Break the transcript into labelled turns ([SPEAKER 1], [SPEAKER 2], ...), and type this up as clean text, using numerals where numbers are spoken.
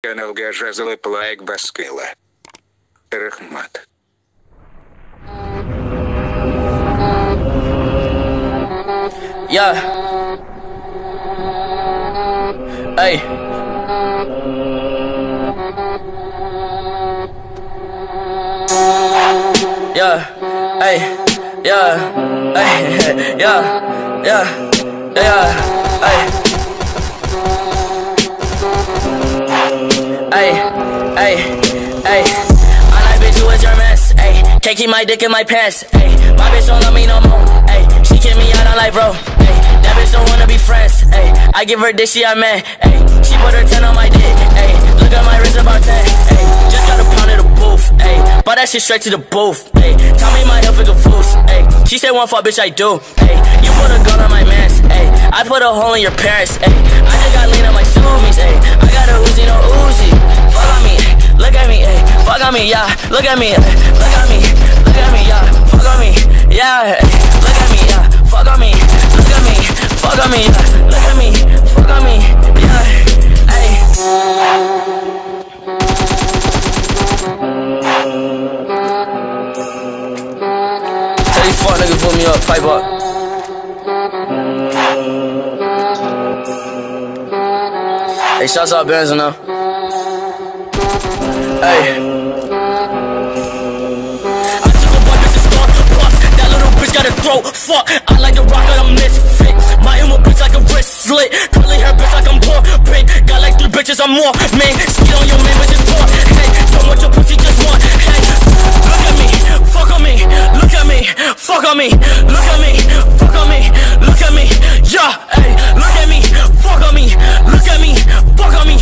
[SPEAKER 1] Канал Гажа залипла як баскила. Рахмат.
[SPEAKER 2] Yeah. Hey. Yeah. Hey. Yeah. Hey. Yeah. Yeah. Yeah. Hey. Hey. Hey. Hey. I like bitch who is your mess. Hey. Can't keep my dick in my pants. Hey. My bitch don't love me no more. Hey. She kick me out on like bro. Hey. That bitch don't wanna be friends. Hey. I give her dick, she a man. Hey. She put her 10 on my dick. Hey. Look at my wrist about 10. Hey. Just got a pound of the booth. Hey. Bought that shit straight to the booth. Hey. Tell me my health is a fool. Hey. She said one fuck, bitch, I do. Hey. You put a gun on my mans. Hey. I put a hole in your parents. Hey. I just got lean on my zoomies. Hey. I got a Uzi, no Uzi. Fuck on me. Look at me. Hey. Fuck on me. Yeah. Look at me. Look at me. Look at me. Yeah. Fuck on me. Yeah. Hey. Look at me. Yeah. Fuck on me. Look at me. Fuck on me. Yeah. Look at me. Fuck on me. Yeah. Hey. Tell these fuck niggas put me up, pipe up. Hey, shouts out Benz now. Hey. I took a one bitch to start bust. That little bitch got a throat. Fuck, I like the rock, I'm misfit. My emo bitch like a wrist slit. Curly hair bitch like I'm poor. Pink, got like 3 bitches, I'm more. Man, skid on your man, bitch is 4. Hey, don't want your pussy, just one. Hey, look at me, fuck on me. Look at me, fuck on me. Look at me, fuck on me. Look at me, yeah. Hey, look at me, fuck on me. Look at me, fuck on me.